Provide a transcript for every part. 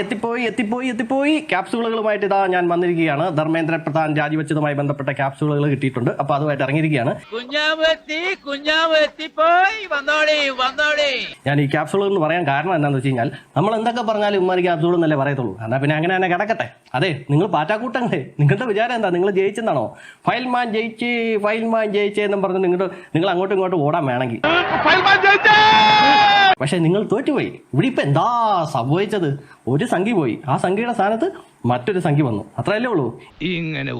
എത്തിപ്പോയി ക്യാപ്സ്യൂളുകളുമായിട്ട് ഇതാ ഞാൻ വന്നിരിക്കുകയാണ്. ധർമ്മേന്ദ്ര പ്രധാൻ രാജിവെച്ചതുമായി ബന്ധപ്പെട്ട ക്യാപ്സ്യൂളുകൾ കിട്ടിയിട്ടുണ്ട്. അപ്പൊ അതുമായിട്ട് ഇറങ്ങിയിരിക്കുകയാണ്. ഞാൻ ഈ ക്യാപ്സ്യൂൾ എന്ന് പറയാൻ കാരണം എന്താണെന്ന് വെച്ച് കഴിഞ്ഞാൽ നമ്മൾ എന്തൊക്കെ പറഞ്ഞാലും ഉമ്മാരി ക്യാപ്സ്യൂൾ എന്നല്ലേ പറയത്തുള്ളൂ. എന്നാ പിന്നെ അങ്ങനെ തന്നെ കിടക്കട്ടെ. അതെ, നിങ്ങൾ പാറ്റാക്കൂട്ടങ്ങളെ, നിങ്ങളുടെ വിചാരം എന്താ? നിങ്ങൾ ജയിച്ചെന്നാണോ? ഫയൽമാൻ ജയിച്ചേ എന്നും പറഞ്ഞ് നിങ്ങൾ അങ്ങോട്ടും ഇങ്ങോട്ടും ഓടാൻ വേണമെങ്കിൽ, പക്ഷെ നിങ്ങൾ തോറ്റുപോയി. ഇവിടെ ഇപ്പൊ എന്താ സംഭവിച്ചത്? ഒരു സംഖ്യ പോയി, ആ സംഖ്യയുടെ സ്ഥാനത്ത് മറ്റൊരു സംഖ്യ വന്നു. അത്രയല്ലേ ഉള്ളൂ. ഇങ്ങനെ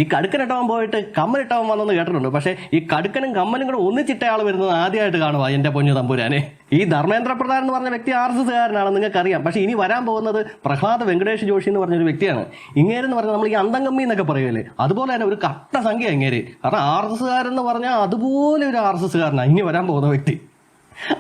ഈ കടുക്കനിട്ടവൻ പോയിട്ട് കമ്മലിട്ടവൻ വന്നെന്ന് കേട്ടിട്ടുണ്ട്. പക്ഷെ ഈ കടുക്കനും കമ്മലും കൂടെ ഒന്നിച്ചിട്ട ആൾ വരുന്നത് ആദ്യമായിട്ട് കാണുക എന്റെ പൊന്നു തമ്പുരാനെ. ഈ ധർമ്മേന്ദ്ര പ്രധാൻ എന്ന് പറഞ്ഞ വ്യക്തി RSSകാരനാണ്, നിങ്ങൾക്കറിയാം. പക്ഷെ ഇനി വരാൻ പോകുന്നത് പ്രഹ്ലാദ് വെങ്കടേഷ് ജോഷി എന്ന് പറഞ്ഞൊരു വ്യക്തിയാണ്. ഇങ്ങേരെന്ന് പറഞ്ഞാൽ നമ്മൾ ഈ അന്തംകമ്മി എന്നൊക്കെ പറയുമല്ലേ, അതുപോലെ തന്നെ ഒരു കട്ട സംഖ്യ ഇങ്ങേര്. കാരണം RSSകാരെന്ന് പറഞ്ഞാൽ അതുപോലെ ഒരു RSSകാരനാണ് ഇനി വരാൻ പോകുന്ന വ്യക്തി.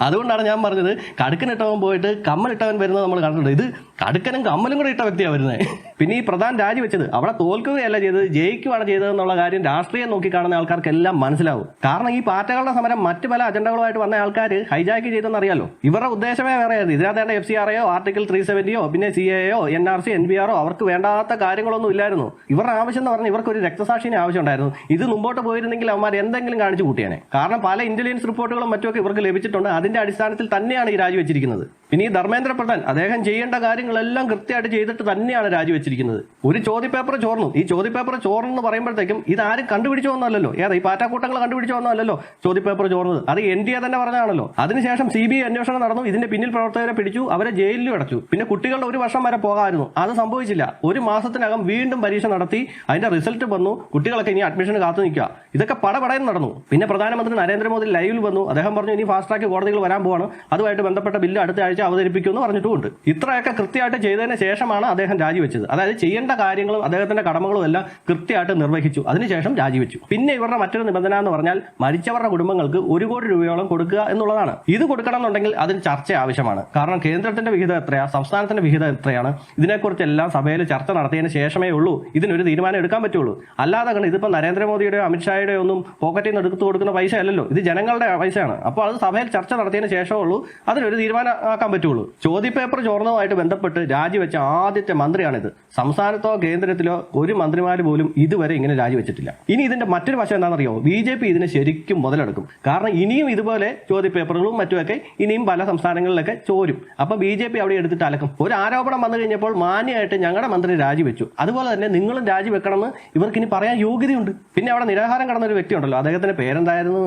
അതുകൊണ്ടാണ് ഞാൻ പറഞ്ഞത് കടുക്കനിട്ടവൻ പോയിട്ട് കമ്മലിട്ടവൻ വരുന്നത് നമ്മൾ കണ്ടിട്ടുണ്ട്. ഇത് കടുക്കനും കമ്മലും കൂടെ ഇട്ട വ്യക്തിയാണ് വരുന്നത്. പിന്നെ ഈ പ്രധാൻ രാജിവെച്ചത് അവിടെ തോൽക്കുകയല്ല ചെയ്തത്, ജയിക്കുകയാണ് ചെയ്തതെന്നുള്ള കാര്യം രാഷ്ട്രീയം നോക്കി കാണുന്ന ആൾക്കാർക്കെല്ലാം മനസ്സിലാവും. കാരണം ഈ പാർട്ടികളുടെ സമരം മറ്റു പല അജണ്ടകളുമായിട്ട് വന്ന ആൾക്കാർ ഹൈജാക്ക് ചെയ്തെന്ന് അറിയാലോ. ഇവരുടെ ഉദ്ദേശമേ വേറെയായിരുന്നു. ഇതിനകത്ത് FCRയോ ആർട്ടിക്കിൾ 370യോ പിന്നെ CAO NRC NBRോ അവർക്ക് വേണ്ടാത്ത കാര്യങ്ങളൊന്നും ഇല്ലായിരുന്നു. ഇവരുടെ ആവശ്യം എന്ന് പറഞ്ഞാൽ ഇവർക്ക് ഒരു രക്തസാക്ഷിനെ ആവശ്യം ഉണ്ടായിരുന്നു. ഇത് മുമ്പോട്ട് പോയിരുന്നെങ്കിൽ അവന്മാർ എന്തെങ്കിലും കാണിച്ചു കൂട്ടിയാനെ. കാരണം പല ഇന്റലിജൻസ് റിപ്പോർട്ടുകളും മറ്റുമൊക്കെ ഇവർക്ക് ലഭിച്ചിട്ടുണ്ട്. അതിന്റെ അടിസ്ഥാനത്തിൽ തന്നെയാണ് ഈ രാജിവെച്ചിരിക്കുന്നത്. പിന്നെ ഈ ധർമ്മേന്ദ്ര പ്രധാൻ അദ്ദേഹം ചെയ്യേണ്ട കാര്യങ്ങളെല്ലാം കൃത്യമായിട്ട് ചെയ്തിട്ട് തന്നെയാണ് രാജിവെച്ചിരിക്കുന്നത്. ഒരു ചോദ്യപേപ്പർ ചോർന്നു. ഈ ചോദ്യപേപ്പർ ചോർന്നെന്ന് പറയുമ്പോഴത്തേക്കും ഇതാരും കണ്ടുപിടിച്ചു വന്നല്ലോ. ഈ പാറ്റാക്കൂട്ടങ്ങൾ കണ്ടുപിടിച്ചു വന്നല്ലോ ചോദ്യപേപ്പർ ചോർന്നത്. അത് NDA തന്നെ പറഞ്ഞാണല്ലോ. അതിനുശേഷം CBI അന്വേഷണം നടന്നു. ഇതിന്റെ പിന്നിൽ പ്രവർത്തകരെ പിടിച്ചു, അവരെ ജയിലിലും അടച്ചു. പിന്നെ കുട്ടികളുടെ 1 വർഷം വരെ പോകാമായിരുന്നു, അത് സംഭവിച്ചില്ല. 1 മാസത്തിനകം വീണ്ടും പരീക്ഷ നടത്തി, അതിന്റെ റിസൾട്ട് വന്നു. കുട്ടികളൊക്കെ ഇനി അഡ്മിഷന് കാത്തു നിൽക്കുക. ഇതൊക്കെ പടപടയെന്ന് നടന്നു. പിന്നെ പ്രധാനമന്ത്രി നരേന്ദ്രമോദി ലൈവിൽ വന്നു. അദ്ദേഹം പറഞ്ഞു ഇനി ഫാസ്റ്റ് ട്രാക്ക് കോടതികൾ വരാൻ പോവാണ്, അതുമായിട്ട് ബന്ധപ്പെട്ട ബില്ല് അടുത്ത ആഴ്ച അവതരിപ്പിക്കുമെന്ന് പറഞ്ഞിട്ടുമുണ്ട്. ഇത്രയൊക്കെ കൃത്യമായിട്ട് ചെയ്തതിന് ശേഷമാണ് അദ്ദേഹം രാജിവെച്ചത്. അതായത് ചെയ്യേണ്ട കാര്യങ്ങളും അദ്ദേഹത്തിന്റെ കടമകളും എല്ലാം കൃത്യമായിട്ട് നിർവഹിച്ചു. അതിനുശേഷം രാജിവെച്ചു. പിന്നെ ഇവരുടെ മറ്റൊരു നിബന്ധന എന്ന് പറഞ്ഞാൽ മരിച്ചവരുടെ കുടുംബങ്ങൾക്ക് 1 കോടി രൂപയോളം കൊടുക്കുക എന്നുള്ളതാണ്. ഇത് കൊടുക്കണം എന്നുണ്ടെങ്കിൽ അതിന് ചർച്ച ആവശ്യമാണ്. കാരണം കേന്ദ്രത്തിന്റെ വിഹിതം എത്രയാണ്, സംസ്ഥാനത്തിന്റെ വിഹിതം എത്രയാണ്, ഇതിനെക്കുറിച്ചെല്ലാം സഭയിൽ ചർച്ച നടത്തിയതിന് ശേഷമേ ഉള്ളൂ ഇതിനൊരു തീരുമാനം എടുക്കാൻ പറ്റുള്ളൂ. അല്ലാതെ കണ്ട് ഇതിപ്പോൾ നരേന്ദ്രമോദിയുടെയോ അമിത്ഷായുടെയോ ഒന്നും പോക്കറ്റിൽ നിന്ന് എടുത്തു കൊടുക്കുന്ന പൈസ അല്ലല്ലോ, ഇത് ജനങ്ങളുടെ പൈസയാണ്. അപ്പോൾ അത് സഭയിൽ ചർച്ച നടത്തിയതിന് ശേഷമേ ഉള്ളൂ അതിനൊരു തീരുമാനമാക്കാൻ പറ്റുള്ളൂ. ചോദ്യപേപ്പർ ചോർന്നതുമായിട്ട് ബന്ധപ്പെട്ട് രാജിവെച്ച ആദ്യത്തെ മന്ത്രിയാണിത്. സംസ്ഥാനത്തോ കേന്ദ്രത്തിലോ ഒരു മന്ത്രിമാർ പോലും ഇതുവരെ ഇങ്ങനെ രാജിവെച്ചിട്ടില്ല. ഇനി ഇതിന്റെ മറ്റൊരു വശം എന്താണെന്നറിയോ? BJP ഇതിനെ ശരിക്കും മുതലെടുക്കും. കാരണം ഇനിയും ഇതുപോലെ ചോദ്യപേപ്പറുകളും മറ്റുമൊക്കെ ഇനിയും പല സംസ്ഥാനങ്ങളിലൊക്കെ ചോരും. അപ്പൊ BJP അവിടെ എടുത്തിട്ട് അലക്കും. ഒരു ആരോപണം വന്നു കഴിഞ്ഞപ്പോൾ മാന്യമായിട്ട് ഞങ്ങളുടെ മന്ത്രി രാജിവെച്ചു, അതുപോലെ തന്നെ നിങ്ങളും രാജിവെക്കണമെന്ന് ഇവർക്ക് ഇനി പറയാൻ യോഗ്യതയുണ്ട്. പിന്നെ അവിടെ നിരാഹാരം കടന്ന ഒരു വ്യക്തി ഉണ്ടല്ലോ, അദ്ദേഹത്തിന്റെ പേരെന്തായിരുന്നു?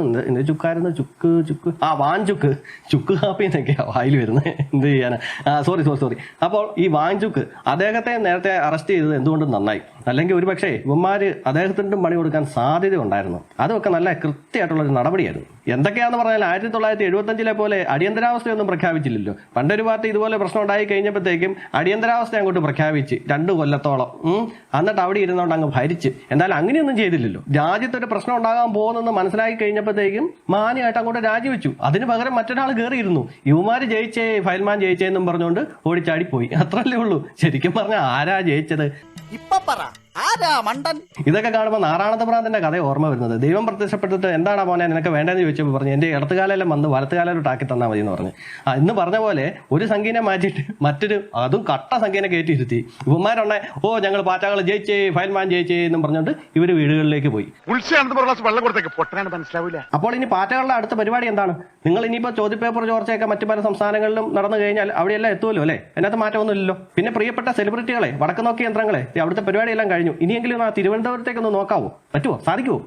ചുക്കായിരുന്നു, ചുക്ക് വാഞ്ചുക്ക്, ചുക്ക് കാപ്പി എന്നൊക്കെയാ വായിൽ വരുന്നത്. എന്ത് ചെയ്യാനാ? സോറി. അപ്പോൾ ഈ വാഞ്ചുക്ക് അദ്ദേഹത്തെ നേരത്തെ അറസ്റ്റ് ചെയ്തത് എന്തുകൊണ്ടും നന്നായി. അല്ലെങ്കിൽ ഒരുപക്ഷെ ഇവന്മാര് അദ്ദേഹത്തിനും പണി കൊടുക്കാൻ സാധ്യത ഉണ്ടായിരുന്നു. അതൊക്കെ നല്ല കൃത്യമായിട്ടുള്ളൊരു നടപടിയായിരുന്നു. എന്തൊക്കെയാന്ന് പറഞ്ഞാൽ 1975 പോലെ അടിയന്തരാവസ്ഥയൊന്നും പ്രഖ്യാപിച്ചില്ലല്ലോ. പണ്ടൊരു പാർട്ടി ഇതുപോലെ പ്രശ്നം ഉണ്ടായി കഴിഞ്ഞപ്പോഴത്തേക്കും അടിയന്തരാവസ്ഥ അങ്ങോട്ട് പ്രഖ്യാപിച്ച് 2 കൊല്ലത്തോളം എന്നിട്ട് അവിടെ ഇരുന്നോണ്ട് അങ്ങ് ഭരിച്ച്. എന്തായാലും അങ്ങനെയൊന്നും ചെയ്തില്ലല്ലോ. രാജ്യത്തൊരു പ്രശ്നം ഉണ്ടാകാൻ പോകുന്നെന്ന് മനസ്സിലാക്കി കഴിഞ്ഞപ്പോഴത്തേക്കും മാന്യമായിട്ട് അങ്ങോട്ട് രാജിവെച്ചു. അതിന് പകരം മറ്റൊരാൾ കയറിയിരുന്നു. യുവമാര് ജയിച്ചേ, ഫയൽമാൻ ജയിച്ചേന്നും പറഞ്ഞുകൊണ്ട് ഓടിച്ചാടിപ്പോയി. അത്രല്ലേ ഉള്ളൂ. ശരിക്കും പറഞ്ഞാൽ ആരാ ജയിച്ചത്? ഇതൊക്കെ കാണുമ്പോൾ നാരായണതഭ്രാന്തന്റെ കഥ ഓർമ്മ വരുന്നത്. ദൈവം പ്രത്യക്ഷപ്പെട്ടിട്ട് എന്താണ് മോനെ നിനക്ക് വേണ്ടതെന്ന് ചോദിച്ചപ്പോൾ പറഞ്ഞു എന്റെ ഇടത്തുകാലെല്ലാം വന്ന് വലത്തുകാലോട്ട് ആക്കി തന്നാൽ മതി എന്ന് പറഞ്ഞു. ഇന്ന് പറഞ്ഞ പോലെ ഒരു സംഖ്യനെ മാറ്റിയിട്ട് മറ്റൊരു അതും കട്ട സംഖ്യനെ കയറ്റിയിരുത്തി. ഇവന്മാരുണ്ടെ ഞങ്ങൾ പാറ്റാകൾ ജയിച്ചേ, ഫയൽമാൻ ജയിച്ചേ എന്നും പറഞ്ഞുകൊണ്ട് ഇവര് വീടുകളിലേക്ക് പോയി. അപ്പോൾ ഇനി പാറ്റകളുടെ അടുത്ത പരിപാടി എന്താണ്? നിങ്ങൾ ഇനിയിപ്പോ ചോദ്യപേപ്പർ ചോർച്ചയൊക്കെ മറ്റു പല സംസ്ഥാനങ്ങളിലും നടന്നു കഴിഞ്ഞാൽ അവിടെയെല്ലാം എത്തുമല്ലോ അല്ലേ? അതിനകത്ത് മാറ്റമൊന്നുമില്ലല്ലോ. പിന്നെ പ്രിയപ്പെട്ട സെലിബ്രിറ്റികളെ, വടക്ക് നോക്കിയ യന്ത്രങ്ങളെ, അവിടുത്തെ പരിപാടിയെല്ലാം കഴിഞ്ഞു. ഇനിയെങ്കിലും ആ തിരുവനന്തപുരത്തേക്കൊന്ന് നോക്കാവോ? പറ്റുമോ? സാധിക്കുമോ?